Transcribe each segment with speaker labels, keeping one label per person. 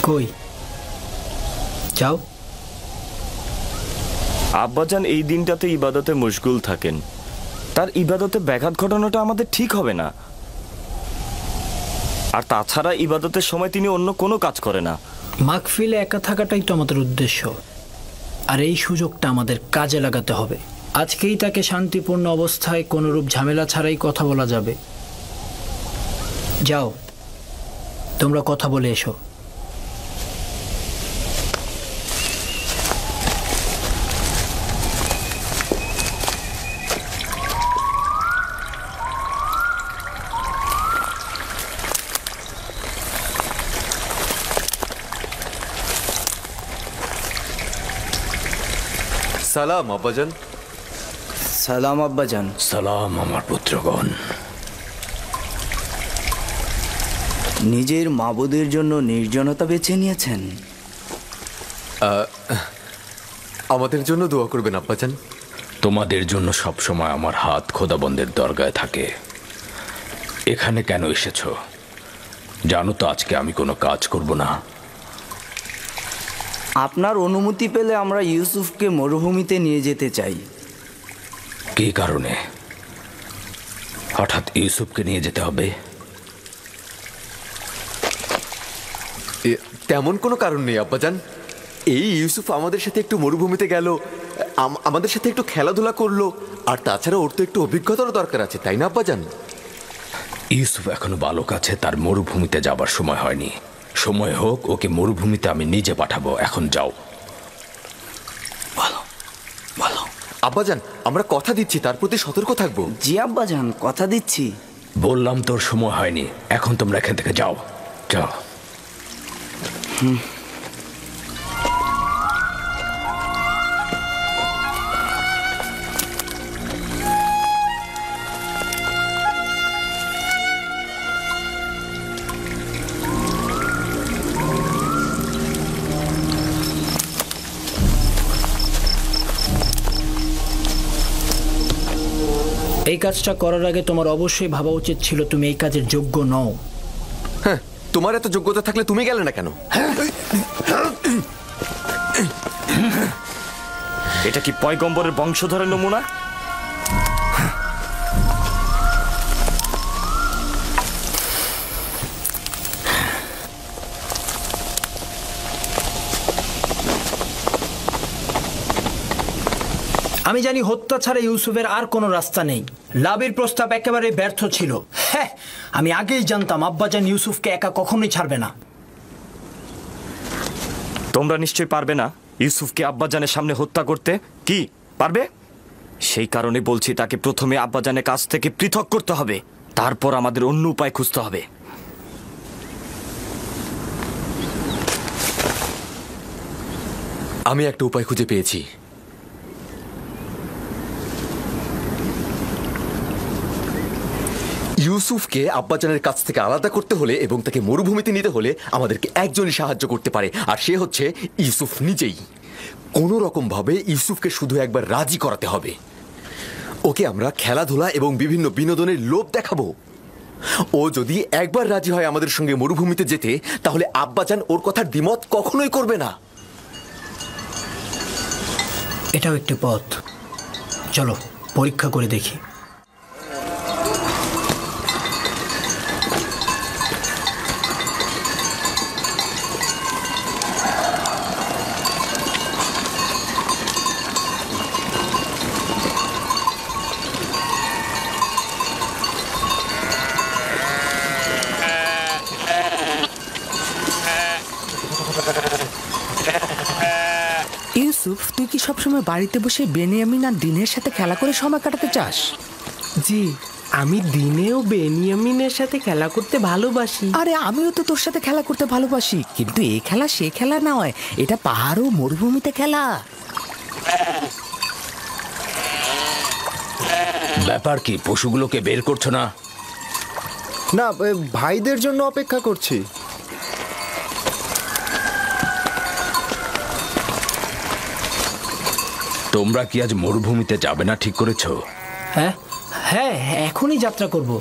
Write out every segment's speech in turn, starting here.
Speaker 1: কই যাও।
Speaker 2: আব্বাজান এই দিনটাতে ইবাদতে মশগুল থাকেন, তার ইবাদতে ব্যাঘাত ঘটানোটা আমাদের ঠিক হবে না। আর তাছাড়া ইবাদতের সময় তিনি অন্য কোনো কাজ করে না।
Speaker 1: মাহফিলে একা থাকাটাই তো আমাদের উদ্দেশ্য, আর এই সুযোগটা আমাদের কাজে লাগাতে হবে। আজকেই তাকে শান্তিপূর্ণ অবস্থায় কোনোরূপ ঝামেলা ছাড়াই কথা বলা যাবে। যাও, তোমরা কথা বলে এসো।
Speaker 3: সালাম আব্বাজান।
Speaker 4: সালাম আব্বাজান।
Speaker 5: সালাম আমার পুত্রগণ।
Speaker 4: নিজের মাবুদের জন্য নির্জনতা বেছে নিয়েছেন?
Speaker 3: আমাদের জন্য দোয়া করবেন আব্বাজান।
Speaker 5: তোমাদের জন্য সবসময় আমার হাত খোদাবন্দের দরগায় থাকে। এখানে কেন এসেছো জানো তো? আজকে আমি কোনো কাজ করব না।
Speaker 4: আপনার অনুমতি পেলে আমরা ইউসুফকে মরুভূমিতে নিয়ে যেতে চাই।
Speaker 5: কী কারণে হঠাৎ ইউসুফকে নিয়ে যেতে হবে?
Speaker 3: তেমন কোনো কারণ নেই আব্বাজান। এই ইউসুফ আমাদের সাথে একটু মরুভূমিতে গেল, আমাদের সাথে একটু খেলাধুলা করলো, আর তাছাড়া ওর তো একটু অভিজ্ঞতারও দরকার আছে, তাই না আব্বাজান?
Speaker 5: ইউসুফ এখনো বালক আছে, তার মরুভূমিতে যাবার সময় হয়নি। সময় হোক, ওকে মরুভূমিতে আমি নিজে পাঠাবো। এখন যাও।
Speaker 4: বলো বলো।
Speaker 3: আব্বাজান, আমরা কথা দিচ্ছি তার প্রতি সতর্ক থাকবো।
Speaker 4: জি আব্বাজান, কথা দিচ্ছি।
Speaker 5: বললাম তোর সময় হয়নি, এখন তোমরা এখান থেকে যাও যাও।
Speaker 1: এই কাজটা করার আগে তোমার অবশ্যই ভাবা উচিত ছিল তুমি এই কাজের যোগ্য নও।
Speaker 3: হ্যাঁ, তোমার এত যোগ্যতা থাকলে তুমি গেলে না কেন?
Speaker 2: এটা কি পয়গম্বরের বংশধরের নমুনা?
Speaker 1: আমি জানি হত্যা ছাড়া ইউসুফের আর কোনো রাস্তা নেই। লাভের প্রস্তাব একেবারে ব্যর্থ ছিল। হ্যাঁ, আমি আগেই জানতাম আব্বাজান ইউসুফকে একা কখনোই ছাড়বে না।
Speaker 2: তোমরা নিশ্চয়ই পারবে না ইউসুফকে আব্বাজানের সামনে হত্যা করতে। কি পারবে? সেই কারণে বলছি তাকে প্রথমে আব্বাজানের কাছ থেকে পৃথক করতে হবে, তারপর আমাদের অন্য উপায় খুঁজতে হবে।
Speaker 3: আমি একটা উপায় খুঁজে পেয়েছি। ইউসুফকে আব্বাজানের কাছ থেকে আলাদা করতে হলে এবং তাকে মরুভূমিতে নিতে হলে আমাদেরকে একজনই সাহায্য করতে পারে, আর সে হচ্ছে ইউসুফ নিজেই। কোনো রকম ভাবে ইউসুফকে শুধু একবার রাজি করাতে হবে। ওকে আমরা খেলাধুলা এবং বিভিন্ন বিনোদনের লোভ দেখাবো। ও যদি একবার রাজি হয় আমাদের সঙ্গে মরুভূমিতে যেতে, তাহলে আব্বাজান ওর কথার দ্বিমত কখনোই করবে না।
Speaker 1: এটাও একটি পথ, চলো পরীক্ষা করে দেখি।
Speaker 6: ইউসুফ, তুই কি সবসময় বাড়িতে বসে বেনিয়ামিন আর দিনের সাথে খেলা করে সময় কাটাতে চাস?
Speaker 7: জি, আমি দিনেও বেনিয়ামিনের সাথে খেলা করতে ভালোবাসি।
Speaker 6: আরে আমিও তো তোর সাথে খেলা করতে ভালোবাসি, কিন্তু এই খেলা সে খেলা নয়, এটা পাহাড় ও মরুভূমিতে খেলা।
Speaker 5: ব্যাপার কি, পশুগুলোকে বের করছো না?
Speaker 8: না, ভাইদের জন্য অপেক্ষা করছি।
Speaker 5: তোমরা কি আজ মরুভূমিতে যাবে না ঠিক করেছো?
Speaker 1: হ্যাঁ হ্যাঁ, এখনই যাত্রা করব।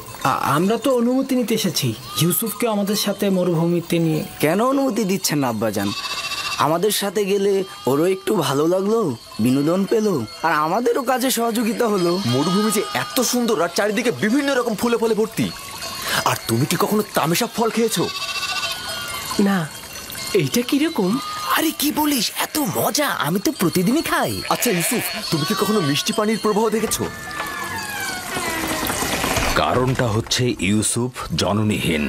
Speaker 1: আমরা তো অনুমতি নিতে এসেছি ইউসুফকে আমাদের সাথে মরুভূমিতে নিয়ে।
Speaker 4: কেন অনুমতি দিচ্ছেন না আব্বাজান? আমাদের সাথে গেলে ওরও একটু ভালো লাগলো, বিনোদন পেলো, আর আমাদেরও কাজে সহযোগিতা হলো।
Speaker 3: মরুভূমি যে এত সুন্দর আর চারিদিকে বিভিন্ন রকম ফুলে ফলে ভর্তি। আর তুমি কি কখনো তামেশা ফল খেয়েছো?
Speaker 7: না, এইটা কিরকম?
Speaker 6: আরে কি বলিস, এত মজা, আমি তো প্রতিদিনই খাই।
Speaker 3: আচ্ছা ইউসুফ, তুমি কি কখনো মিষ্টি পানির প্রবাহ দেখেছো?
Speaker 5: কারণটা হচ্ছে ইউসুফ জননীহীন।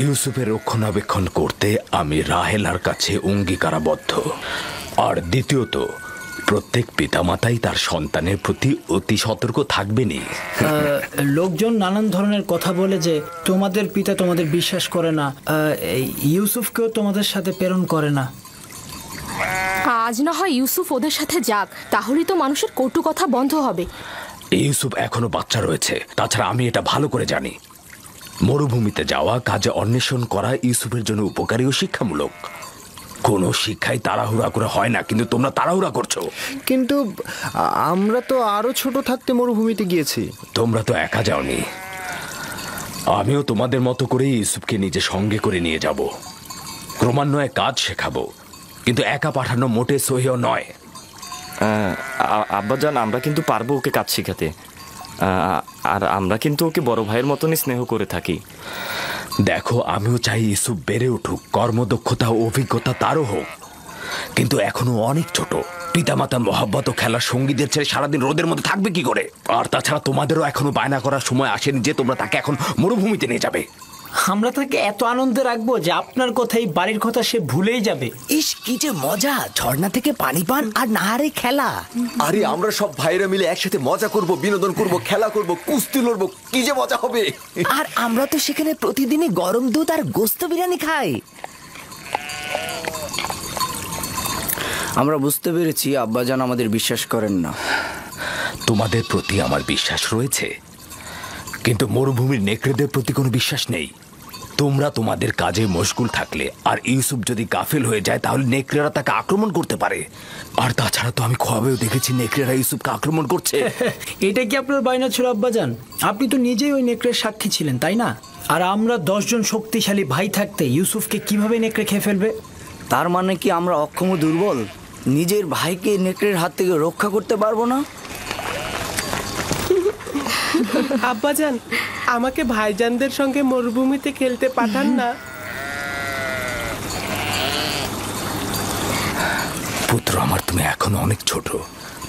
Speaker 5: ইউসুফের রক্ষণাবেক্ষণ করতে আমি রাহেলার কাছে অঙ্গীকারাবদ্ধ। আর দ্বিতীয়ত, প্রত্যেক পিতামাতাই তার সন্তানের প্রতি অতি সতর্ক থাকবেনই।
Speaker 1: লোকজন নানান ধরনের কথা বলে যে তোমাদের পিতা তোমাদের বিশ্বাস করে না, ইউসুফকেও তোমাদের সাথে প্রেরণ করে না।
Speaker 9: আজ না হয় ইউসুফ ওদের সাথে যাক, তাহলেই তো মানুষের কটু কথা বন্ধ হবে।
Speaker 5: ইউসুফ এখনো বাচ্চা রয়েছে, তাছাড়া আমি এটা ভালো করে জানি মরুভূমিতে যাওয়া, কাজে অন্বেষণ করা ইউসুফের জন্য উপকারী ও শিক্ষামূলক। কোনো শিক্ষাই তাড়াহুড়া করে হয় না, কিন্তু তোমরা তাড়াহুড়া করছো।
Speaker 8: কিন্তু আমরা তো আরো ছোট থাকতে মরুভূমিতে গিয়েছি।
Speaker 5: তোমরা তো একা যাওনি, আমিও তোমাদের মতো করে ইউসুফকে নিজে সঙ্গে করে নিয়ে যাব। ক্রমান্বয়ে কাজ শেখাবো, কিন্তু একা পাঠানো মোটে সহিও নয়।
Speaker 2: আব্বাজান, আমরা কিন্তু পারবো ওকে কাজ শেখাতে। আর আমরা কিন্তু ওকে বড় ভাইয়ের মতনই স্নেহ করে থাকি।
Speaker 5: দেখো, আমিও চাই ইউসুফ বেড়ে উঠুক, কর্মদক্ষতা ও অভিজ্ঞতা তারও হোক, কিন্তু এখনো অনেক ছোট। পিতামাতার মহাব্বত ও খেলার সঙ্গীদের ছেড়ে সারাদিন রোদের মধ্যে থাকবে কি করে? আর তাছাড়া তোমাদেরও এখনো বায়না করার সময় আসেনি যে তোমরা তাকে এখন মরুভূমিতে নিয়ে যাবে।
Speaker 1: আমরা তাকে এত আনন্দে রাখবো যে আপনার কথাই বাড়ির কথা সে ভুলেই যাবে।
Speaker 6: ইস, কি যে মজা, ঝর্ণা থেকে পানি পান আর নাহারে খেলা।
Speaker 3: আরে আমরা সব ভাইরা মিলে একসাথে মজা করব, বিনোদন করব, খেলা করব, কুস্তি লড়বো, কি যে মজা হবে।
Speaker 6: আর আমরা তো সেখানে প্রতিদিনই গরম দুধ আর গোস্ত বিরিয়ানি খাই।
Speaker 4: আমরা বুঝতে পেরেছি আব্বাজান আমাদের বিশ্বাস করেন না।
Speaker 5: তোমাদের প্রতি আমার বিশ্বাস রয়েছে, কিন্তু মরুভূমির নেকড়েদের প্রতি কোনো বিশ্বাস নেই। তোমরা তোমাদের কাজে মশগুল থাকলে আর ইউসুফ যদি গাফেল হয়ে যায়, তাহলে নেকড়েরা তাকে আক্রমণ করতে পারে। আর তাছাড়া তো আমি খোয়াবেও দেখেছি নেকড়েরা ইউসুফকে আক্রমণ করছে।
Speaker 1: এটা কি আপনার বায়না ছিল আব্বাজান? আপনি তো নিজেই ওই নেকড়ের সাক্ষী ছিলেন, তাই না? আর আমরা 10 জন শক্তিশালী ভাই থাকতে ইউসুফকে কিভাবে নেকড়ে খেয়ে ফেলবে?
Speaker 4: তার মানে কি আমরা অক্ষম ও দুর্বল? নিজের ভাইকে নেকড়ের হাত থেকে রক্ষা করতে পারবো না?
Speaker 7: আব্বাজান, আমাকে ভাইজানদের সঙ্গে মরুভূমিতে খেলতে পাঠান না।
Speaker 5: পুত্র আমার, তুমি এখনো অনেক ছোট,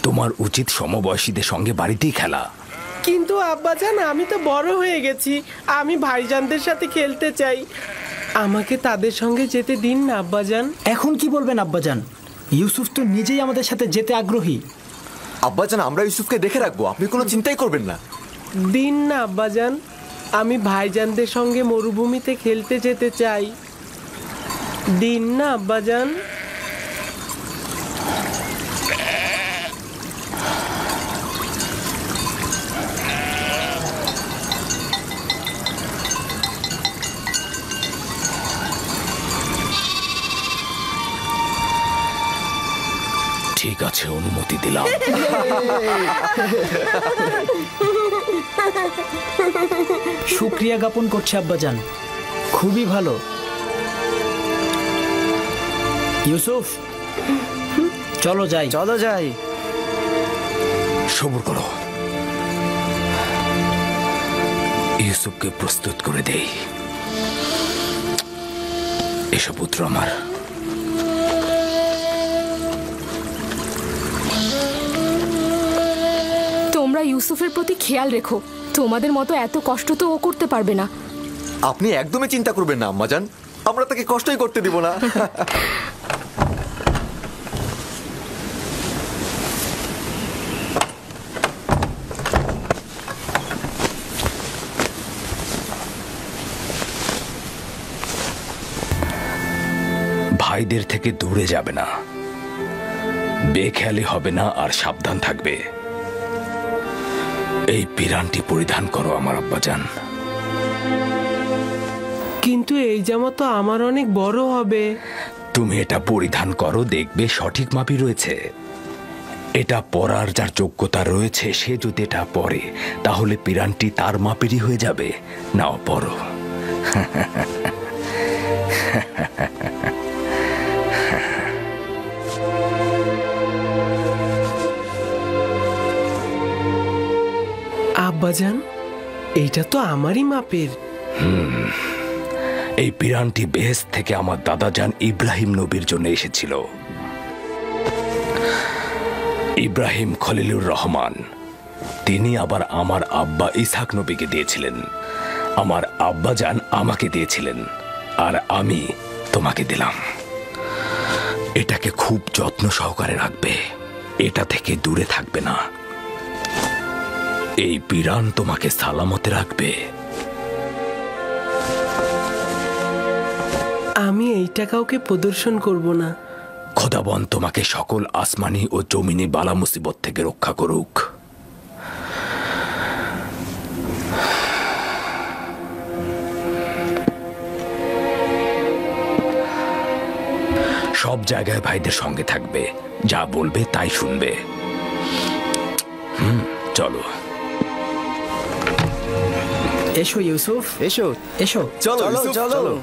Speaker 5: তোমার উচিত সমবয়সীদের সঙ্গে বাড়িতেই খেলা।
Speaker 7: কিন্তু আব্বাজান, আমি তো বড় হয়ে গেছি, আমি ভাইজানদের সাথে খেলতে চাই। আমাকে তাদের সঙ্গে যেতে দিন না আব্বাজান।
Speaker 1: এখন কি বলবেন আব্বাজান? ইউসুফ তো নিজেই আমাদের সাথে যেতে আগ্রহী।
Speaker 3: আব্বাজান, আমরা ইউসুফকে দেখে রাখবো, আপনি কোনো চিন্তাই করবেন না।
Speaker 7: দিন না আব্বাজান, আমি ভাইজানদের সঙ্গে মরুভূমিতে খেলতে যেতে চাই। দিন না আব্বাজান।
Speaker 5: ঠিক আছে, অনুমতি দিলাম।
Speaker 1: শুকরিয়া জ্ঞাপন করছে আব্বাজান, খুবই ভালো। ইউসুফ, চলো যাই।
Speaker 4: চলো যাই।
Speaker 5: সবুর করো, ইউসুফকে প্রস্তুত করে দেই। এসো পুত্র আমার।
Speaker 9: তোমরা ইউসুফের প্রতি খেয়াল রেখো, তোমাদের মতো এত কষ্ট তো ও করতে পারবে না।
Speaker 3: আপনি একদমই চিন্তা করবেন না আম্মাজান, আমরা তাকে কষ্টই করতে দিব না।
Speaker 5: ভাইদের থেকে দূরে যাবে না, বেখেয়ালি হবে না, আর সাবধান থাকবে। এই পিরানটি পরিধান করো আমার আব্বাজান।
Speaker 7: কিন্তু এই জামা তো আমার অনেক বড় হবে।
Speaker 5: তুমি এটা পরিধান করো, দেখবে সঠিক মাপই রয়েছে। এটা পরার যার যোগ্যতা রয়েছে সে যদি এটা পরে তাহলে পিরানটি তার মাপেরই হয়ে যাবে। নাও পরো।
Speaker 7: আব্বাজান, এইটা তো আমারই মাপের।
Speaker 5: এই পিরানটি বেহেশত থেকে আমার দাদাজান ইব্রাহিম নবীর জন্য এসেছিল। ইব্রাহিম খলিলুর রহমান, তিনি আবার আমার আব্বা ইসহাক নবীকে দিয়েছিলেন। আমার আব্বাজান আমাকে দিয়েছিলেন, আর আমি তোমাকে দিলাম। এটাকে খুব যত্ন সহকারে রাখবে, এটা থেকে দূরে থাকবে না। এই পিরান তোমাকে সালামতে রাখবে।
Speaker 7: আমি এইটা কাউকে প্রদর্শন করব না।
Speaker 5: খোদাবন তোমাকে সকল আসমানি ও জমিনি বালা মুসিবত থেকে রক্ষা করুক। সব জায়গায় ভাইদের সঙ্গে থাকবে, যা বলবে তাই শুনবে। চলো।
Speaker 1: এসো ইউসুফ,
Speaker 8: এসো।
Speaker 1: এসো,
Speaker 3: চলো
Speaker 4: চলো
Speaker 3: ইউসুফ,
Speaker 4: চলো।
Speaker 3: চলো।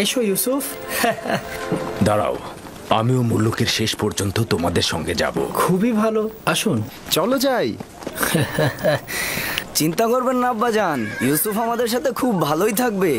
Speaker 1: এসো ইউসুফ।
Speaker 5: দাঁড়াও, আমিও মুল্লুকের শেষ পর্যন্ত তোমাদের সঙ্গে যাব।
Speaker 1: খুবই ভালো, আসুন।
Speaker 8: চলো যাই।
Speaker 4: চিন্তা করবেন না আব্বাজান, ইউসুফ আমাদের সাথে খুব ভালোই থাকবে।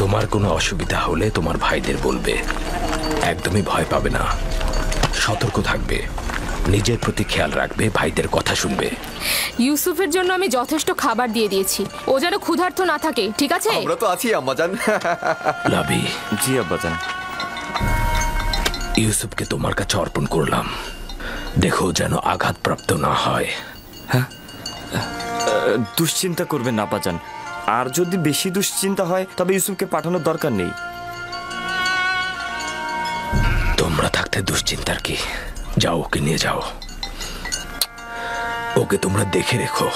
Speaker 5: তোমার কোনো অসুবিধা হলে তোমার ভাইদের বলবে। একদমই ভয় পাবে না, সতর্ক থাকবে, নিজের প্রতি খেয়াল রাখবে, ভাইদের কথা শুনবে।
Speaker 9: ইউসুফের জন্য আমি যথেষ্ট খাবার দিয়ে দিয়েছি, ও যেন ক্ষুধার্ত না থাকে, ঠিক আছে?
Speaker 3: আমরা তো আছি আম্মাজান।
Speaker 5: লাবি,
Speaker 2: জি আব্বাজান।
Speaker 5: ইউসুফকে তোমার কাছে অর্পণ করলাম, দেখো যেন আঘাতপ্রাপ্ত না হয়।
Speaker 2: দুশ্চিন্তা করবেন না আব্বাজান, আর যদি বেশি দুশ্চিন্তা হয় তবে ইউসুফকে পাঠানোর দরকার নেই।
Speaker 5: তোমরা থাকতে দুশ্চিন্তার কি? যাও, ওকে নিয়ে যাও, ওকে তোমরা দেখে রেখো।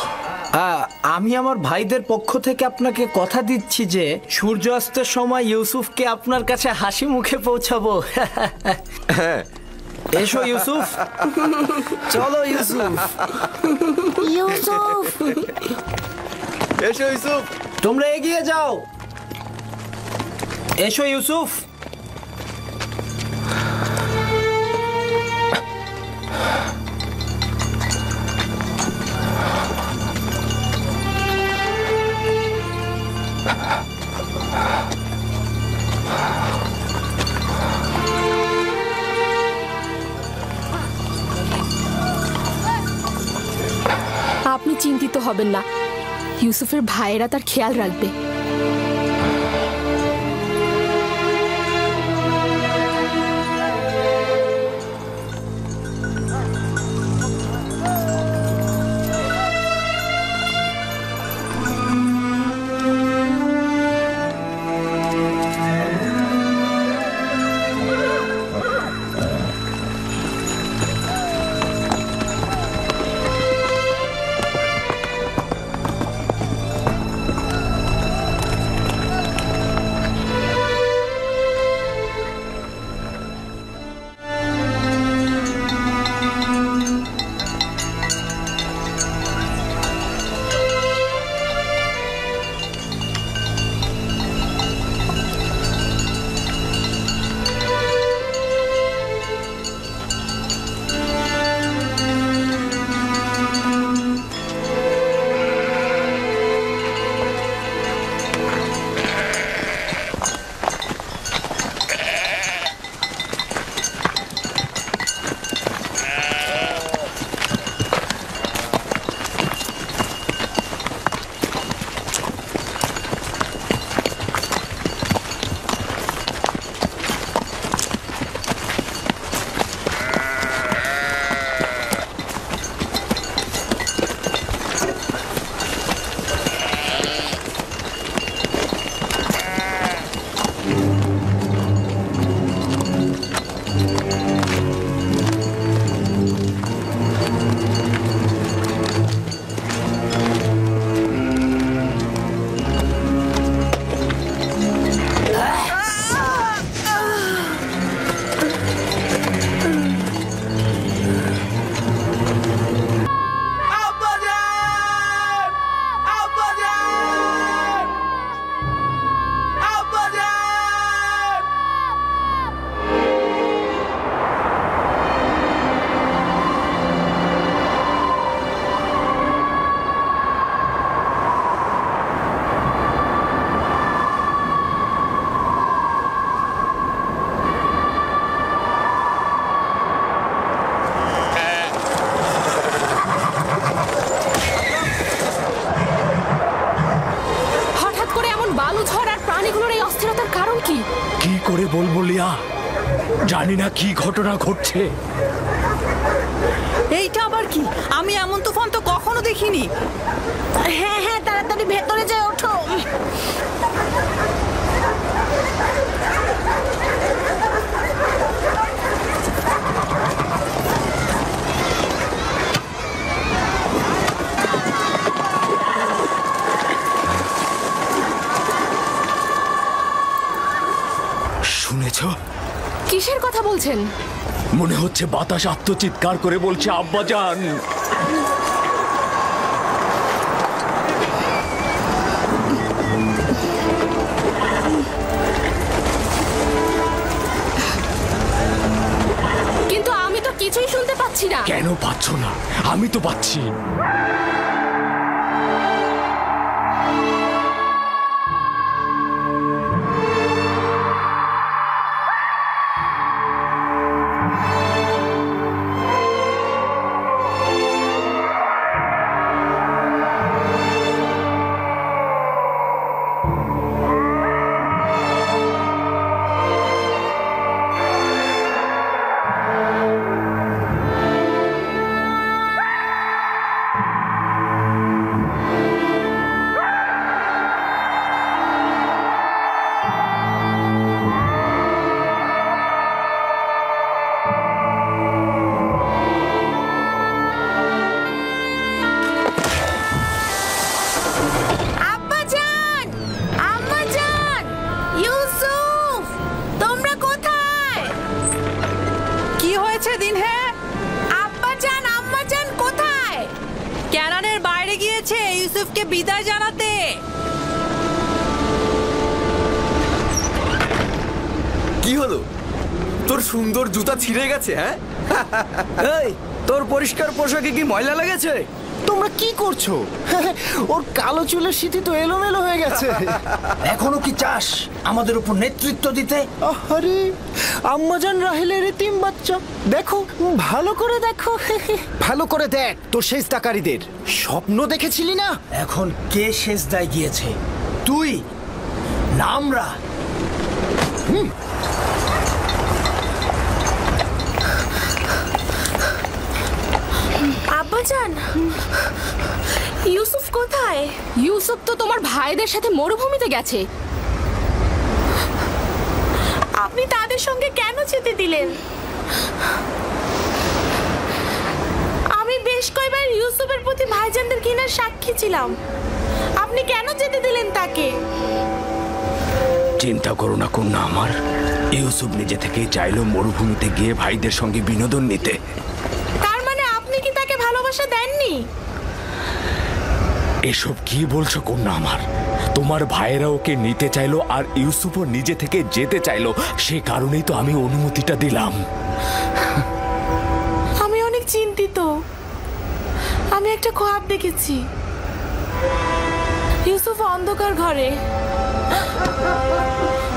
Speaker 1: আমি আমার ভাইদের পক্ষ থেকে আপনাকে কথা দিচ্ছি যে সূর্যাস্তের সময় ইউসুফকে আপনার কাছে হাসি মুখে পৌঁছাবো। এসো ইউসুফ।
Speaker 4: চলো ইউসুফ।
Speaker 9: ইউসুফ,
Speaker 3: এসো ইউসুফ।
Speaker 1: তোমরা এগিয়ে যাও। এসো ইউসুফ।
Speaker 9: আপনি চিন্তিত হবেন না, ইউসুফের ভাইয়েরা তার খেয়াল রাখবে।
Speaker 5: করে বলবো লিয়া? জানি না কি ঘটনা ঘটছে।
Speaker 10: এইটা আবার কি? আমি এমন তুফান তো কখনো দেখিনি।
Speaker 11: হ্যাঁ হ্যাঁ, তাড়াতাড়ি ভেতরে যাও, ওঠো।
Speaker 5: শুনেছ?
Speaker 9: কিসের কথা বলছেন?
Speaker 5: মনে হচ্ছে বাতাস আত্মচিৎকার করে বলছে আব্বাজান।
Speaker 9: কিন্তু আমি তো কিছুই শুনতে পাচ্ছি না।
Speaker 5: কেন পাচ্ছ না? আমি তো পাচ্ছি।
Speaker 10: ইউসুফকে বিদায় জানাতে।
Speaker 3: কি হলো? তোর সুন্দর জুতা ছিঁড়ে গেছে? হ্যাঁ,
Speaker 4: এই তোর পরিষ্কার পোশাকে কি ময়লা লেগেছে?
Speaker 8: তোমরা কি করছো? ওর কালো চুলের সিঁথি তো এলোমেলো হয়ে গেছে।
Speaker 1: এখনো কি চাস আমাদের উপর নেতৃত্ব দিতে?
Speaker 8: আরে আম্মাজান রাহেলের এতিম বাচ্চা, দেখো ভালো করে দেখো। ভালো করে দেখ তোর সেজদাকারীদের। স্বপ্ন দেখেছিলি না?
Speaker 1: এখন কে সেজদায় গিয়েছে? তুই না আমরা?
Speaker 9: আব্বাজান, ইউসুফ কোথায়? ইউসুফ তো তোমার ভাইদের সাথে মরুভূমিতে গেছে।
Speaker 11: আপনি তাদের সঙ্গে কেন যেতে দিলেন? আমি বেশ কয়েকবার ইউসুফের প্রতি ভাইজানদের ঘৃণার সাক্ষী ছিলাম। আপনি কেন যেতে দিলেন তাকে?
Speaker 5: চিন্তা করো না কন্যা আমার, ইউসুফ নিজে থেকে চাইলো মরুভূমিতে গিয়ে ভাইদের সঙ্গে বিনোদন নিতে।
Speaker 11: তার মানে আপনি কি তাকে ভালোবাসা দেননি?
Speaker 5: এসব কি বলছো কন্যা আমার? তোমার ভাইয়েরা ওকে নিতে চাইলো আর ইউসুফও নিজে থেকে যেতে চাইলো, সে কারণেই তো আমি অনুমতিটা দিলাম।
Speaker 11: আমি অনেক চিন্তিত। আমি একটা খ্বাব দেখেছি। ইউসুফ অন্ধকার ঘরে,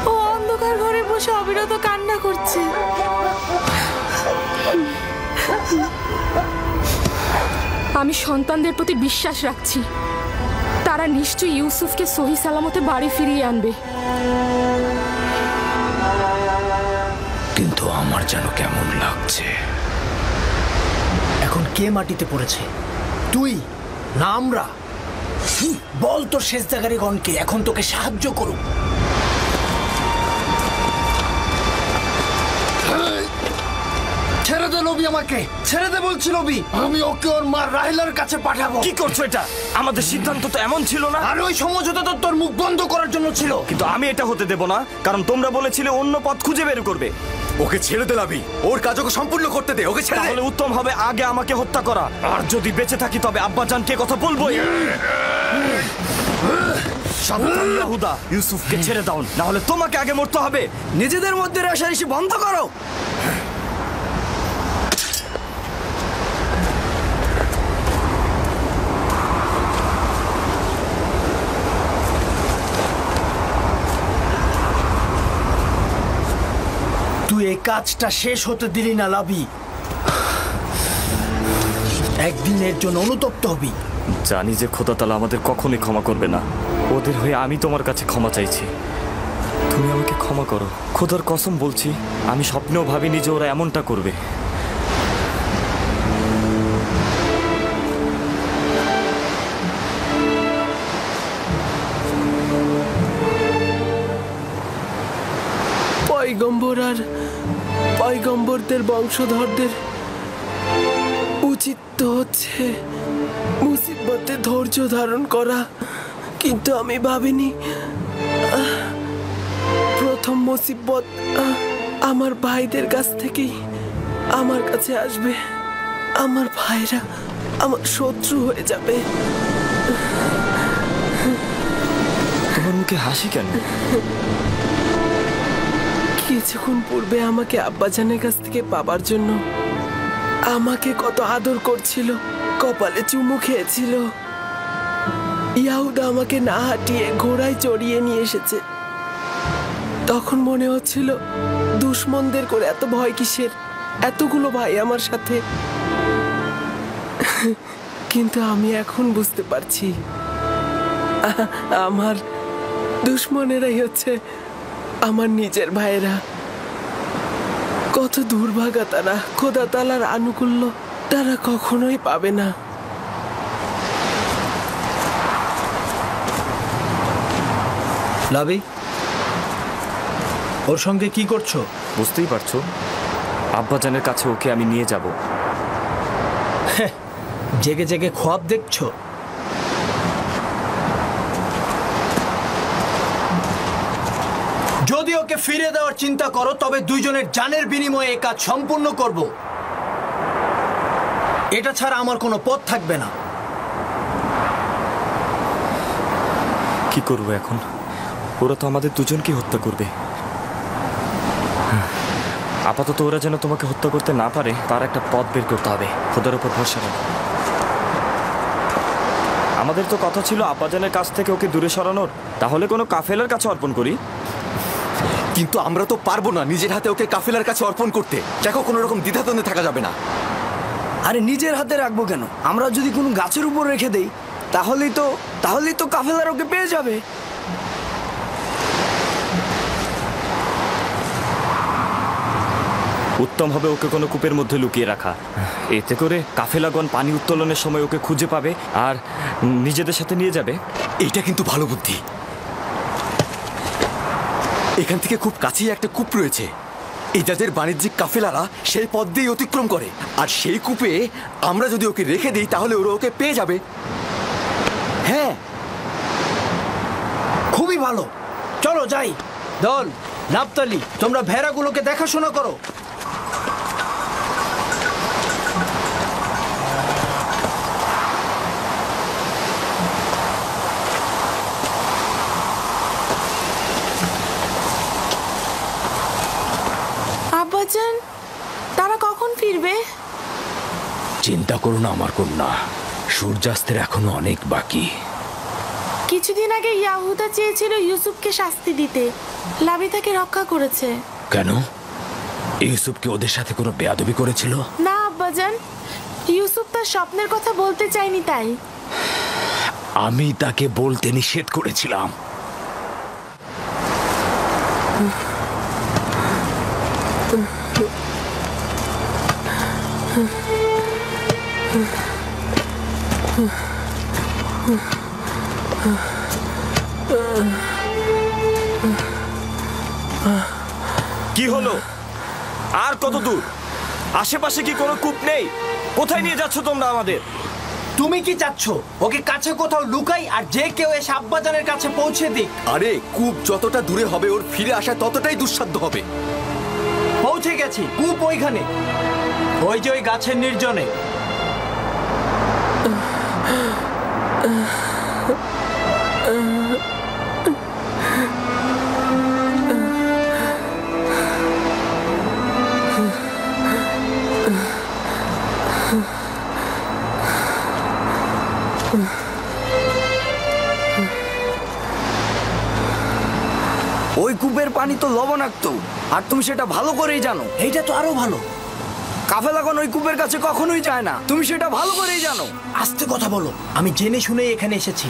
Speaker 11: ও অন্ধকার ঘরে বসে অবিরত কান্না করছে।
Speaker 9: আমি সন্তানদের প্রতি বিশ্বাস রাখছি, তারা নিশ্চয়ই ইউসুফকে সহি সালামতে বাড়ি ফিরিয়ে আনবে।
Speaker 5: কিন্তু আমার যেন কেমন লাগছে।
Speaker 1: এখন কে মাটিতে পড়েছে? তুই না আমরা? বল তোর সেজদাকারীগণকে এখন তোকে সাহায্য করুক।
Speaker 8: ছেড়ে দে নবী, আমাকে ছেড়ে দে বলছি নবী। আমি ওকে ওর মা রাহেলার কাছে পাঠাবো।
Speaker 2: কি করছো এটা? আমাদের সিদ্ধান্ত তো এমন ছিল না।
Speaker 8: আর ওই সমঝোতা তো তোর মুখ বন্ধ করার জন্য ছিল।
Speaker 2: কিন্তু আমি এটা হতে দেব না, কারণ তোমরা বলেছিলে অন্য পথ খুঁজে বের করবে।
Speaker 3: ওকে ছেড়ে দে লাবি, ওর কাজ ওকে সম্পূর্ণ করতে দে। ওকে ছেড়ে দে।
Speaker 2: তাহলে উত্তম হবে আগে আমাকে হত্যা করা, আর যদি বেঁচে থাকি তবে আব্বাজানকে কথা বলবোই। সাবধান ইয়াহুদা, ইউসুফকে ছেড়ে দাও, না হলে তোমাকে আগে মরতে হবে।
Speaker 4: নিজেদের মধ্যে রেষারেষি বন্ধ করো।
Speaker 1: তুই এই কাজটা শেষ হতে দিলি না লাবি। একদিনের জন্য অনুতপ্ত হবি।
Speaker 2: জানি যে খোদা তাআলা আমাদের কখনোই ক্ষমা করবে না। ওদের হয়ে আমি তোমার কাছে ক্ষমা চাইছি। তুমি আমাকে ক্ষমা করো, খোদার কসম বলছি আমি স্বপ্নেও ভাবিনি যে ওরা এমনটা করবে।
Speaker 7: পয়গম্বর আর পয়গম্বরদের বংশধরদের উচিত তো হচ্ছে মুসিবতে ধৈর্য ধারণ করা, কিন্তু আমি ভাবিনি প্রথম মুসিবত আমার ভাইদের কাছ থেকেই আমার কাছে আসবে। আমার ভাইরা আমার শত্রু হয়ে যাবে।
Speaker 2: তোমার মুখে হাসি কেন?
Speaker 7: কিছুক্ষণ পূর্বে আমাকে আব্বাজানের কাছ থেকে পাবার জন্য আমাকে কত আদর করছিল, কপালে চুমু খেয়েছিল। ইয়াহুদা আমাকে না হাঁটিয়ে ঘোড়ায় চড়িয়ে নিয়ে এসেছে। তখন মনে হচ্ছিল দুশ্মনদের করে এত ভয় কিসের, এতগুলো ভাই আমার সাথে। কিন্তু আমি এখন বুঝতে পারছি আমার দুশ্মনেরাই হচ্ছে আমার নিজের ভাইয়েরা। কত দুর্ভাগা তারা, খোদা তাআলার আনুকূল্য তারা কখনোই পাবে না।
Speaker 1: লাবি, ওর সঙ্গে কি করছো?
Speaker 2: বুঝতেই পারছো, আব্বাজানের কাছে ওকে আমি নিয়ে যাব।
Speaker 1: জেগে জেগে খোয়াব দেখছো? যদি ওকে ফিরে দেওয়ার চিন্তা করো তবে দুইজনের জানের বিনিময়ে এই কাজ সম্পূর্ণ করব। এটা ছাড়া আমার কোনো পথ থাকবে না।
Speaker 2: কি করবো এখন? ওরা তো আমাদের দুজনকে হত্যা করবে। আপাতত ওরা যেন তোমাকে হত্যা করতে না পারে তার একটা পথ বের করতে হবে। খোদার উপর ভরসা রাখো। আমাদের তো কথা ছিল আব্বাজানের কাছ থেকে ওকে দূরে সরানোর, তাহলে কোনো কাফেলার কাছে অর্পণ করি।
Speaker 3: কিন্তু আমরা তো পারবো না নিজের হাতে ওকে কাফেলার কাছে অর্পণ করতে। দেখো, কোনো রকম দ্বিধাদ্বন্দ্বে থাকা যাবে না।
Speaker 4: আরে নিজের হাতে রাখবো কেন? আমরা যদি কোনো গাছের উপর রেখে দেই তাহলেই তো কাফেলার ওকে পেয়ে যাবে।
Speaker 2: উত্তম হবে ওকে কোনো কূপের মধ্যে লুকিয়ে রাখা। এতে করে কাফেলাগণ পানি উত্তোলনের সময় ওকে খুঁজে পাবে আর নিজেদের সাথে নিয়ে যাবে।
Speaker 3: এটা কিন্তু ভালো বুদ্ধি। এখান থেকে খুব কাছেই একটা কূপ রয়েছে। এই যাদের বাণিজ্যিক কাফেলারা সেই পথ দিয়ে অতিক্রম করে, আর সেই কূপে আমরা যদি ওকে রেখে দিই তাহলে ওরা ওকে পেয়ে যাবে।
Speaker 1: হ্যাঁ, খুবই ভালো। চলো যাই। দল, নাপতালি, তোমরা ভেড়াগুলোকে দেখাশোনা করো।
Speaker 11: আব্বাজান, তারা কখন ফিরবে?
Speaker 5: চিন্তা করো না আমার কন্যা, সূর্যাস্তের এখনো অনেক বাকি।
Speaker 11: কিছুদিন আগে ইয়াহুদা চেয়েছিল ইউসুফকে শাস্তি দিতে, লাবি তাকে রক্ষা করেছে।
Speaker 5: কেন? ইউসুফকে ওদের সাথে কোনো বেয়াদবি করেছিল?
Speaker 11: না আব্বাজান, ইউসুফ তার স্বপ্নের কথা বলতে চায়নি তাই।
Speaker 5: আমি তাকে বলতে নিষেধ করেছিলাম।
Speaker 2: কি হলো? আর কত দূর? আশেপাশে কি কোনো কূপ নেই? কোথায় নিয়ে যাচ্ছ তোমরা আমাদের?
Speaker 1: তুমি কি চাচ্ছ ওকে কাছে কোথাও লুকাই আর যে কেউ এসে আব্বাজানের কাছে পৌঁছে দিক?
Speaker 3: আরে, কূপ যতটা দূরে হবে ওর ফিরে আসা ততটাই দুঃসাধ্য হবে।
Speaker 1: পৌঁছে গেছি, কূপ ওইখানে, ওই যে ওই গাছের নির্জনে।
Speaker 4: ওই কূপের পানি তো লবণাক্ত, আর তুমি সেটা ভালো করেই জানো।
Speaker 1: এইটা তো আরো ভালো।
Speaker 4: কাফেলাগণ ওই কূপের কাছে কখনোই যায় না, তুমি সেটা ভালো করেই জানো।
Speaker 1: আস্তে কথা বলো, আমি জেনে শুনেই এখানে এসেছি।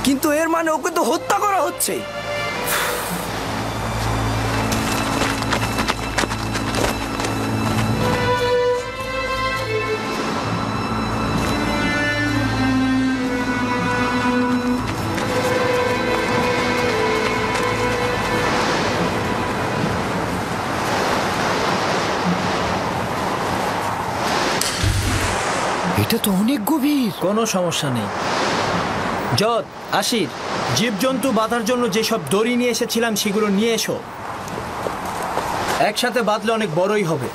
Speaker 4: কিন্তু এর মানে ওকে তো হত্যা করা হচ্ছে।
Speaker 8: এটা তো অনেক গভীর।
Speaker 1: কোনো সমস্যা নেই। যদ, আশির, জীবজন্তু বাঁধার জন্য যেসব দড়ি নিয়ে এসেছিলাম সেগুলো নিয়ে এসো। একসাথে বাঁধলে অনেক বড়ই হবে।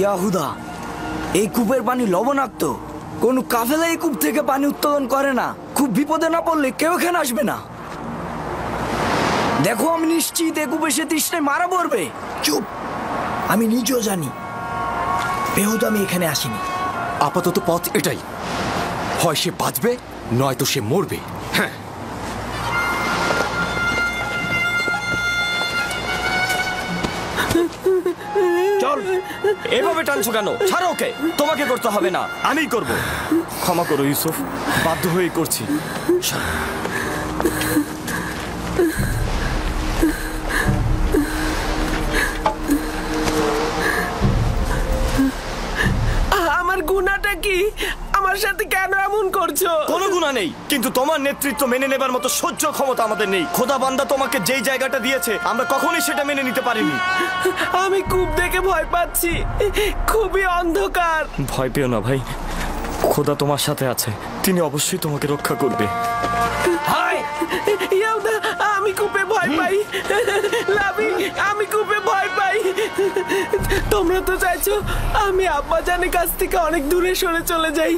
Speaker 4: ইয়াহুদা, এই কূপের পানি লবণাক্ত। কোন কাফেলা এই কূপ থেকে পানি উত্তোলন করে না। খুব বিপদে না পড়লে কেউ এখানে আসবে না। দেখো, আমি নিশ্চিত এই কূপে সে তৃষ্ণায় মারা পড়বে।
Speaker 1: চুপ, আমি নিজেও জানি বেহুদা আমি এখানে আসিনি।
Speaker 3: আপাতত পথ এটাই, হয় সে বাঁচবে নয়তো সে মরবে। হ্যাঁ,
Speaker 2: চল। এভাবে টানছো কেন? ছাড়ো ওকে। তোমাকে করতে হবে না, আমিই করব। ক্ষমা করো ইউসুফ, বাধ্য হয়েই করছি।
Speaker 7: আমার গুনাহটা কি? আমার সাথে কেন এমন করছো?
Speaker 2: কোনো গুনাহ নেই, কিন্তু তোমার নেতৃত্ব মেনে নেবার মতো সহ্য ক্ষমতা আমাদের নেই। খোদা বান্দা তোমাকে যেই জায়গাটা দিয়েছে আমরা কখনোই সেটা মেনে নিতে পারিনি।
Speaker 7: আমি কূপ দেখে ভয় পাচ্ছি, খুবই অন্ধকার।
Speaker 2: ভয় পেও না ভাই, খোদা তোমার সাথে আছে, তিনি অবশ্যই তোমাকে রক্ষা করবে।
Speaker 7: ইয়াহুদা, আমি কূপে ভয় পাই। লাভি, আমি কূপে ভয় পাই। তোমরা তো চাইছো আমি আব্বাজানের কাছ থেকে অনেক দূরে সরে চলে যাই।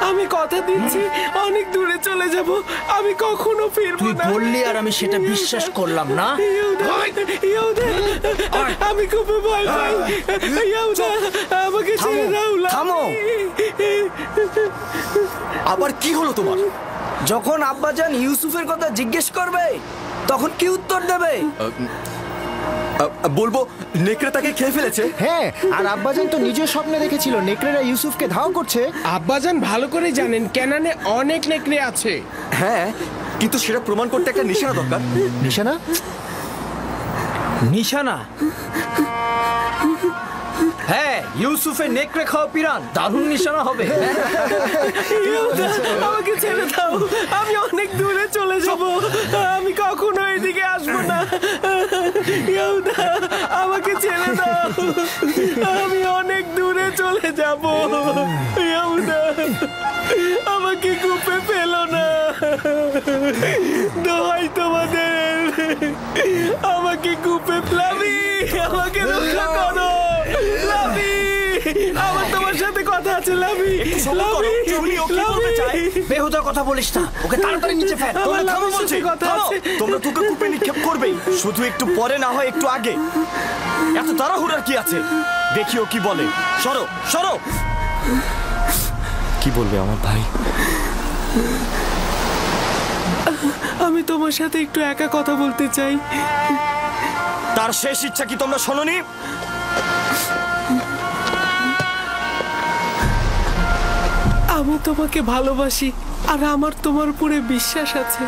Speaker 7: আমি কথা দিচ্ছি অনেক দূরে চলে যাব, আমি কখনো ফিরবো না।
Speaker 1: তুই বললি আর আমি সেটা বিশ্বাস করলাম না।
Speaker 7: ইয়াহুদা, আমি কূপে ভয় পাই। ইয়াহুদা, আমাকে ছেড়ে দাও।
Speaker 4: থামো।
Speaker 3: আবার কি হলো তোমার?
Speaker 4: যখন আব্বাজান ইউসুফের কথা জিজ্ঞেস করবে তখন কি উত্তর দেবে?
Speaker 3: বলবো নেকড়ে তাকে খেয়ে ফেলেছে।
Speaker 8: হ্যাঁ, আর আব্বাজান তো নিজের স্বপ্নে দেখেছিল নেকড়েরা ইউসুফকে ধাও করছে।
Speaker 12: আব্বাজান ভালো করে জানেন কেনানে অনেক নেকড়ে আছে।
Speaker 3: হ্যাঁ, কিন্তু সেটা প্রমাণ করতে একটা নিশানা দরকার।
Speaker 8: নিশানা?
Speaker 1: নিশানা? হ্যাঁ, ইউসুফের নেকড়ে খাওয়া পিরান দারুণ নিশানা হবে।
Speaker 7: ইয়াহুদা, আমাকে ছেড়ে দাও, আমি অনেক দূরে চলে যাব, আমি কখনো এদিকে আসবো না। ইয়াহুদা, আমাকে ছেড়ে দাও, আমি অনেক দূরে চলে যাব। ইয়াহুদা, আমাকে কূপে ফেলো না, দোহাই তোমাদের, আমাকে কূপে ফেলাবি, আমাকে রক্ষা করো। লাভি, আমার তোমার সাথে কথা আছে। লাভি,
Speaker 1: বেহুদা কথা বলিস না, ওকে তাড়াতাড়ি নিচে ফেল।
Speaker 2: তোমরা তোকে কূপে নিক্ষেপ করবেই, শুধু একটু পরে না হয় একটু আগে। এত তাড়াহুড়ার কি আছে? দেখিও কি বলে। সরো সরো। কি বলবে আমার ভাই?
Speaker 7: আমি তোমার সাথে একটু একা কথা বলতে চাই।
Speaker 2: তার শেষ ইচ্ছা কি তোমরা শোনোনি?
Speaker 7: আমি তোমাকে ভালোবাসি আর আমার তোমার উপরে বিশ্বাস আছে।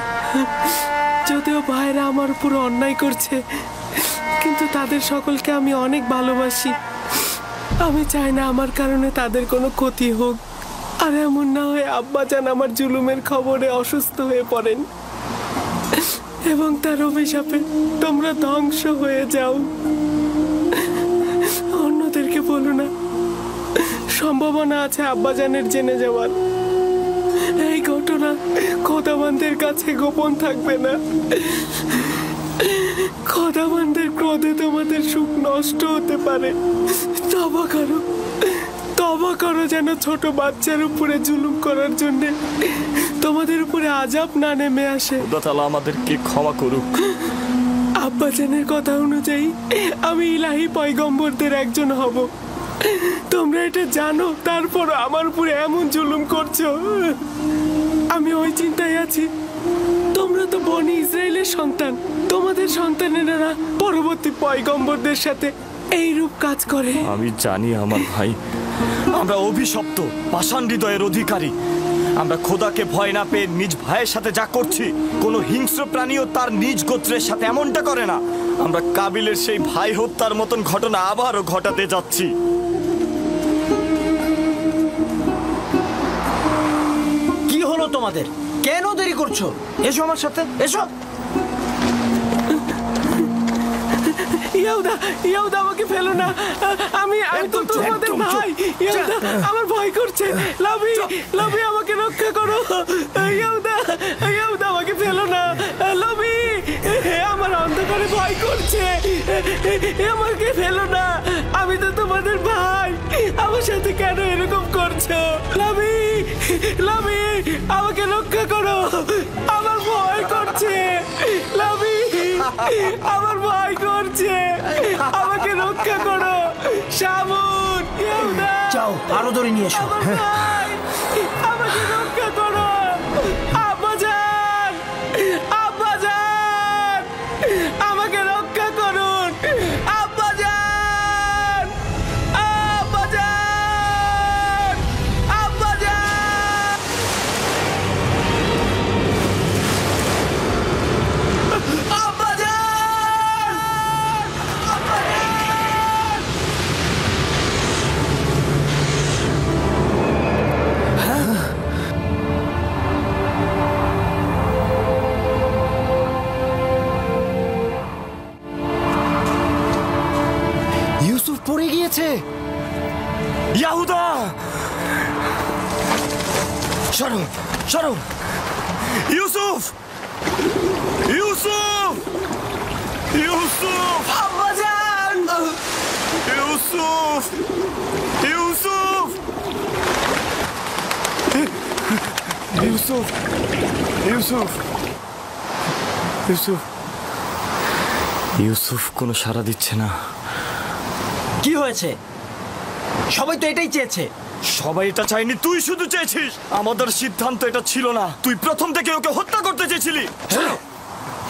Speaker 7: যদিও ভাইরা আমার উপরে অন্যায় করছে, কিন্তু তাদের সকলকে আমি অনেক ভালোবাসি। আমি চাই না আমার কারণে তাদের কোনো ক্ষতি হোক, আর এমন না হয় আব্বাজান আমার জুলুমের খবরে অসুস্থ হয়ে পড়েন এবং তার অভিশাপে তোমরা ধ্বংস হয়ে যাও। অন্যদেরকে বলো না, সম্ভাবনা আছে আব্বাজানের জেনে যাওয়ার। এই ঘটনা খোদাবানদের কাছে গোপন থাকবে না। খোদাবানদের ক্রোধে তোমাদের সুখ নষ্ট হতে পারে। তওবা করো, তওবা করো, যেন ছোট বাচ্চার উপরে জুলুম করার জন্য তোমাদের উপরে আযাব না নেমে আসে।
Speaker 2: খোদা তাআলা আমাদেরকে ক্ষমা করুক।
Speaker 7: আব্বাজানের কথা অনুযায়ী আমি ইলাহি পয়গম্বরদের একজন হব। তোমরা এটা জানো, তারপর আমার উপরে এমন জুলুম করছো। আমি ওই চিন্তায় আছি, তোমরা তো বনি ইসরায়েলের সন্তান, তোমাদের সন্তানেরা পরবর্তী পয়গম্বরদের সাথে এইরূপ কাজ করে।
Speaker 2: আমি জানি আমার ভাই, আমরা অভিশপ্ত, পাষাণ হৃদয়ের অধিকারী। আমরা খোদাকে ভয় না পেয়ে নিজ ভাইয়ের সাথে যা করছি, কোনো হিংস্র প্রাণীও তার নিজ গোত্রের সাথে এমনটা করে না। আমরা কাবিলের সেই ভাই হত্যার মতন ঘটনা আবারও ঘটাতে যাচ্ছি।
Speaker 1: কি হলো তোমাদের? কেন দেরি করছো? এসো আমার সাথে, এসো।
Speaker 7: ইয়াহুদা, ইয়াহুদা আমাকে ফেলো না, আমি তো তোমাদের ভাই। ইয়াহুদা আমার ভয় করছে। লাভি, লাভি আমাকে রক্ষা করো। ইয়াহুদা, ইয়াহুদা আমাকে ফেলো না। লাভি, আমার অন্ধকারে ভয় করছে, আমাকে ফেলো না। আমি তো তোমাদের ভাই, আমার সাথে কেন এরকম করছো? লাভি, লাভি আমাকে রক্ষা করো, আমার ভয় করছে। লাভি, আমার ভয় করছে, আমাকে রক্ষা করো। শামুন,
Speaker 1: যাও আরো ধরে নিয়ে এসো।
Speaker 7: আমাকে রক্ষা করো। আব্বাজান, আব্বাজান আমাকে রক্ষা করুন। আব্বাজান, আব্বাজান, আব্বাজান।
Speaker 8: ইউসুফ পড়ে গিয়েছে।
Speaker 2: ইয়াহুদা, সরো, সরো। ইউসুফ, ইউসুফ, ইউসুফ,
Speaker 7: আব্বাজান,
Speaker 2: ইউসুফ, ইউসুফ, ইউসুফ, ইউসুফ, ইউসুফ। ইউসুফ কোনো সাড়া দিচ্ছে না।
Speaker 1: কি হয়েছে? সবাই তো এটাই চেয়েছে।
Speaker 2: সবাই এটা চাইনি, তুই শুধু চেয়েছিস। আমাদের সিদ্ধান্ত এটা ছিল না। তুই প্রথম থেকে ওকে হত্যা করতে চেয়েছিলি।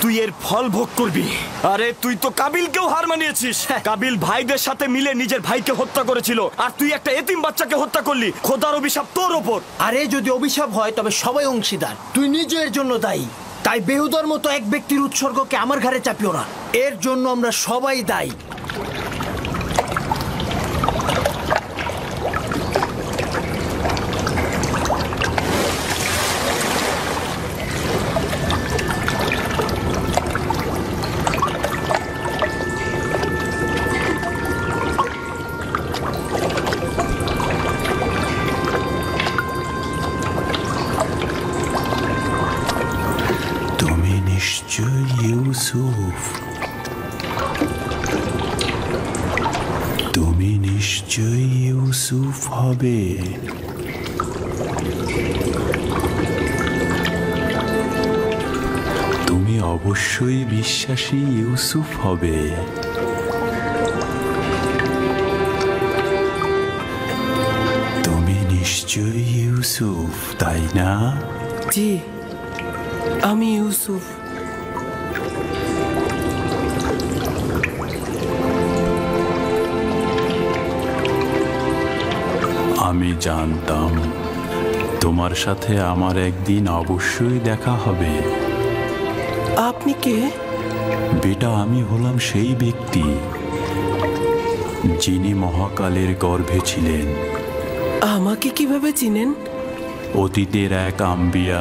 Speaker 2: তুই এর ফল ভোগ করবি। আরে তুই তো কাবিলকেও হার মানিয়েছিস। কাবিল ভাইদের সাথে মিলে নিজের ভাইকে হত্যা করেছিল, আর তুই একটা এতিম বাচ্চাকে হত্যা করলি। খোদার অভিশাপ তোর ওপর।
Speaker 1: আরে যদি অভিশাপ হয় তবে সবাই অংশীদার, তুই নিজের জন্য দায়ী। তাই বেহুদার মতো এক ব্যক্তির উৎসর্গকে আমার ঘাড়ে চাপিও না। এর জন্য আমরা সবাই দায়ী।
Speaker 13: ইউসুফ, তুমি নিশ্চয়ই ইউসুফ হবে। তুমি অবশ্যই বিশ্বাসী ইউসুফ হবে। তুমি নিশ্চয়ই ইউসুফ, তাই না?
Speaker 7: জি, আমি ইউসুফ।
Speaker 13: আমি জানতাম তোমার সাথে আমার একদিন অবশ্যই দেখা হবে।
Speaker 7: আপনি কে?
Speaker 13: বেটা, আমি হলাম সেই ব্যক্তি যিনি মহাকালের গর্ভে ছিলেন।
Speaker 7: আমাকে কিভাবে চিনেন?
Speaker 13: অতীতের এক আম্বিয়া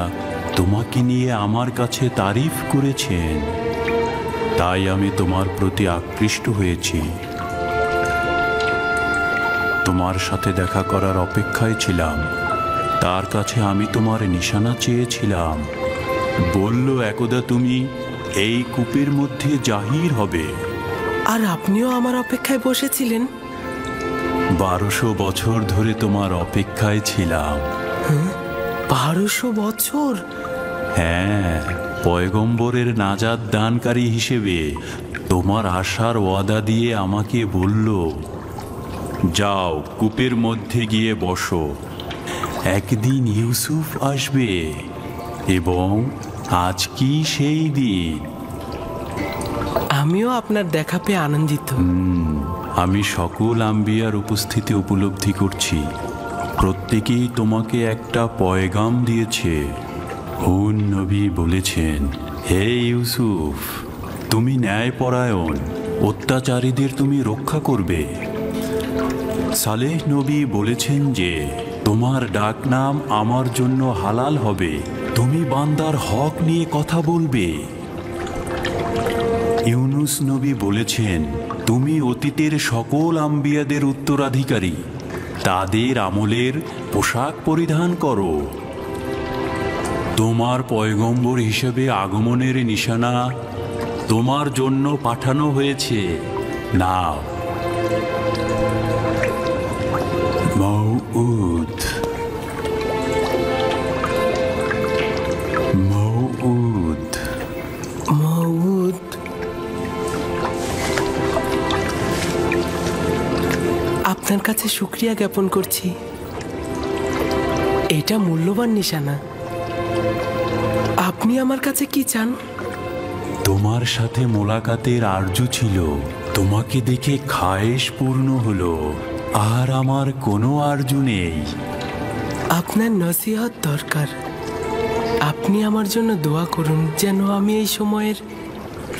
Speaker 13: তোমাকে নিয়ে আমার কাছে তারিফ করেছেন, তাই আমি তোমার প্রতি আকৃষ্ট হয়েছি। তোমার সাথে দেখা করার অপেক্ষায় ছিলাম। তার কাছে আমি তোমার নিশানা চেয়েছিলাম। বলল, একদা তুমি এই কূপের মধ্যে জাহির হবে।
Speaker 7: আর আপনিও আমার অপেক্ষায় বসেছিলেন।
Speaker 13: 1200 বছর ধরে তোমার অপেক্ষায় ছিলাম।
Speaker 7: 1200 বছর?
Speaker 13: হ্যাঁ, পয়গম্বরের নাজাত দানকারী হিসেবে তোমার আশার ওয়াদা দিয়ে আমাকে বলল, যাও কূপের মধ্যে গিয়ে বসো, একদিন ইউসুফ আসবে। এবং আজ কি সেই দিন।
Speaker 7: আমিও আপনার দেখা পেয়ে আনন্দিত।
Speaker 13: আমি সকল আম্বিয়ার উপস্থিতি উপলব্ধি করছি। প্রত্যেকেই তোমাকে একটা পয়গাম দিয়েছে। হুন নবী বলেছেন, হে ইউসুফ, তুমি ন্যায়পরায়ণ, অত্যাচারীদের তুমি রক্ষা করবে। সালেহ নবী বলেছেন যে তোমার ডাকনাম আমার জন্য হালাল হবে, তুমি বান্দার হক নিয়ে কথা বলবে। ইউনুস নবী বলেছেন, তুমি অতীতের সকল আম্বিয়াদের উত্তরাধিকারী, তাদের আমলের পোশাক পরিধান করো। তোমার পয়গম্বর হিসেবে আগমনের নিশানা তোমার জন্য পাঠানো হয়েছে, নাও। মউউদ, মউউদ,
Speaker 7: মউদ। আপনার কাছে শুকরিয়া জ্ঞাপন করছি, এটা মূল্যবান নিশানা। আপনি আমার কাছে কি চান?
Speaker 13: তোমার সাথে মোলাকাতের আরজু ছিল, তোমাকে দেখে খায়েশ পূর্ণ হলো, আর আমার কোনো আরজু নেই।
Speaker 7: আপনার নসিহত দরকার। আপনি আমার জন্য দোয়া করুন যেন আমি এই সময়ের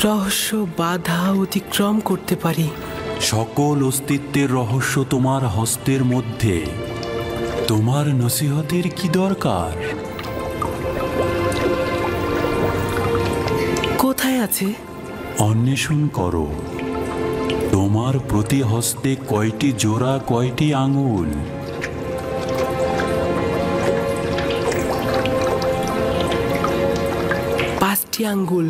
Speaker 7: রহস্য বাধা অতিক্রম করতে পারি।
Speaker 13: সকল অস্তিত্বের রহস্য তোমার হস্তের মধ্যে, তোমার নসিহতের কি দরকার?
Speaker 7: কোথায় আছে?
Speaker 13: অন্বেষণ করো। তোমার প্রতি হস্তে কয়টি জোড়া, কয়টি আঙুল?
Speaker 7: পাঁচটি আঙ্গুল,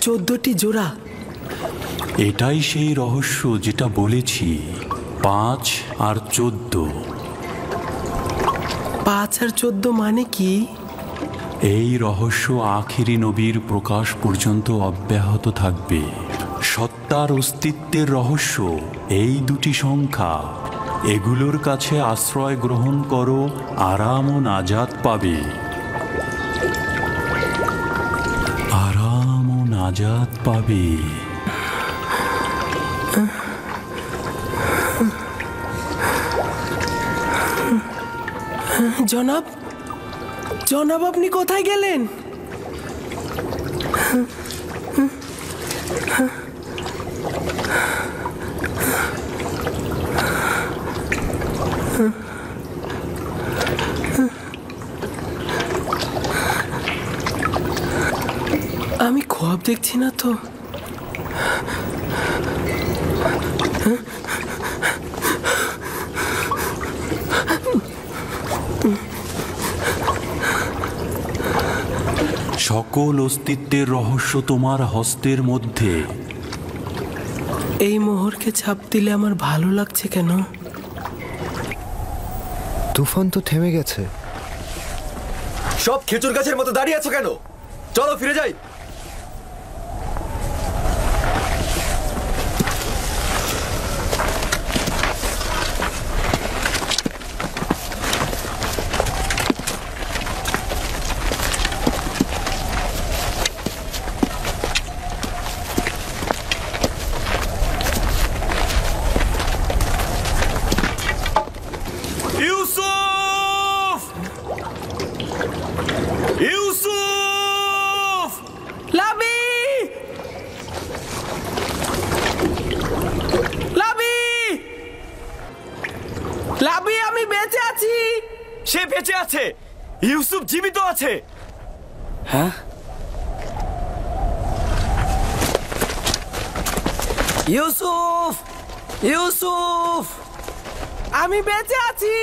Speaker 7: 14টি জোড়া।
Speaker 13: এটাই সেই রহস্য যেটা বলেছি, 5 আর 14।
Speaker 7: 5 আর 14 মানে কি?
Speaker 13: এই রহস্য আখিরি নবীর প্রকাশ পর্যন্ত অব্যাহত থাকবে। সত্তার অস্তিত্বের রহস্য এই দুটি সংখ্যা, এগুলোর কাছে আশ্রয় গ্রহণ করো, আরাম ও নাজাত পাবে। আরাম ও নাজাত পাবে।
Speaker 7: জনাব, জনাব, আপনি কোথায় গেলেন? আমি খোয়াব দেখছি না তো।
Speaker 13: সকল অস্তিত্বের রহস্য তোমার হস্তের মধ্যে।
Speaker 7: এই মোহরকে ছাপ দিলে আমার ভালো লাগছে কেন?
Speaker 8: তুফান তো থেমে গেছে।
Speaker 3: সব খেজুর গাছের মতো দাঁড়িয়ে আছো কেন? চলো ফিরে যাই।
Speaker 2: ইউসুফ! ইউসুফ!
Speaker 7: লাবি! লাবি! লাবি, আমি বেঁচে আছি।
Speaker 2: সে বেঁচে আছে। ইউসুফ জীবিত আছে।
Speaker 4: হ্যাঁ? ইউসুফ! ইউসুফ!
Speaker 7: আমি বেঁচে আছি,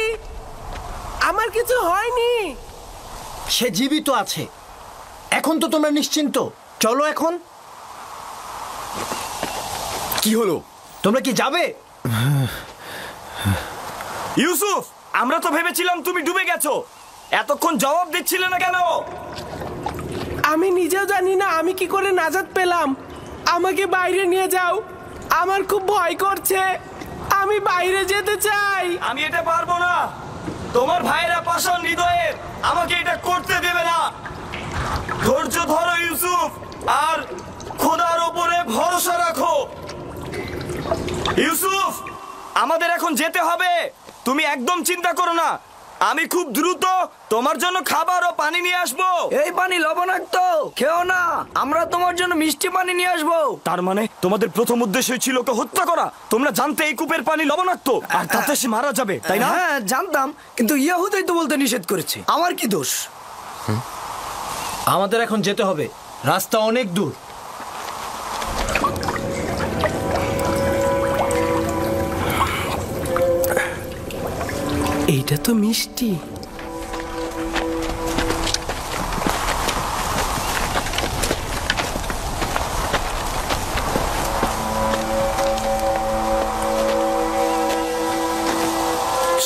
Speaker 7: আমার কিছু হয়নি।
Speaker 8: সে জীবিত আছে। এখন তো তোমরা নিশ্চিন্ত। চলো এখন।
Speaker 3: কি হলো?
Speaker 8: তোমরা কি যাবে?
Speaker 2: ইউসুফ, আমরা তো ভেবেছিলাম তুমি ডুবে গেছো। এতক্ষণ জবাব দিচ্ছিলে না কেন?
Speaker 7: আমি নিজেও জানি না আমি কি করে নাজাত পেলাম। আমাকে বাইরে নিয়ে যাও, আমার খুব ভয় করছে। আমি বাইরে যেতে চাই।
Speaker 2: আমি এটা পারবো না। তোমার ভাইয়েরা পাষাণ হৃদয়ের, আমাকে এটা করতে দেবে না। ধৈর্য ধরো ইউসুফ, আর খোদার উপরে ভরসা রাখো। ইউসুফ, আমাদের এখন যেতে হবে। তুমি একদম চিন্তা করো না, আমি খুব দ্রুত তোমার জন্য খাবার ও পানি নিয়ে আসবো।
Speaker 4: এই পানি লবণাক্ত, খেও না। আমরা তোমার জন্য মিষ্টি পানি নিয়ে আসবো।
Speaker 2: তার মানে তোমাদের প্রথম উদ্দেশ্য ছিল ওকে হত্যা করা। তোমরা জানতে এই কূপের পানি লবণাক্ত, আর তাতে সে মারা যাবে, তাই না?
Speaker 4: হ্যাঁ জানতাম, কিন্তু ইয়াহুদাই তো বলতে নিষেধ করেছে। আমার কি দোষ?
Speaker 1: আমাদের এখন যেতে হবে, রাস্তা অনেক দূর।
Speaker 7: এইটা তো মিষ্টি।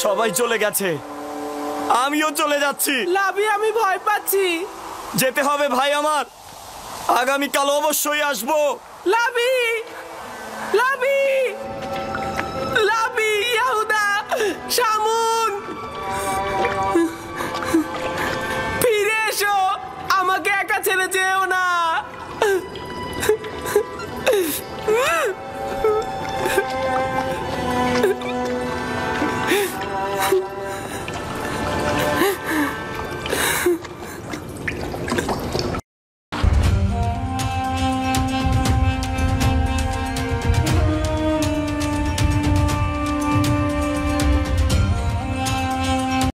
Speaker 2: সবাই চলে গেছে, আমিও চলে যাচ্ছি।
Speaker 7: লাভি, আমি ভয় পাচ্ছি।
Speaker 2: যেতে হবে ভাই আমার, আগামীকাল অবশ্যই আসবো।
Speaker 7: লাভি, লাভি, লাভি, ইয়াহুদা, শামু।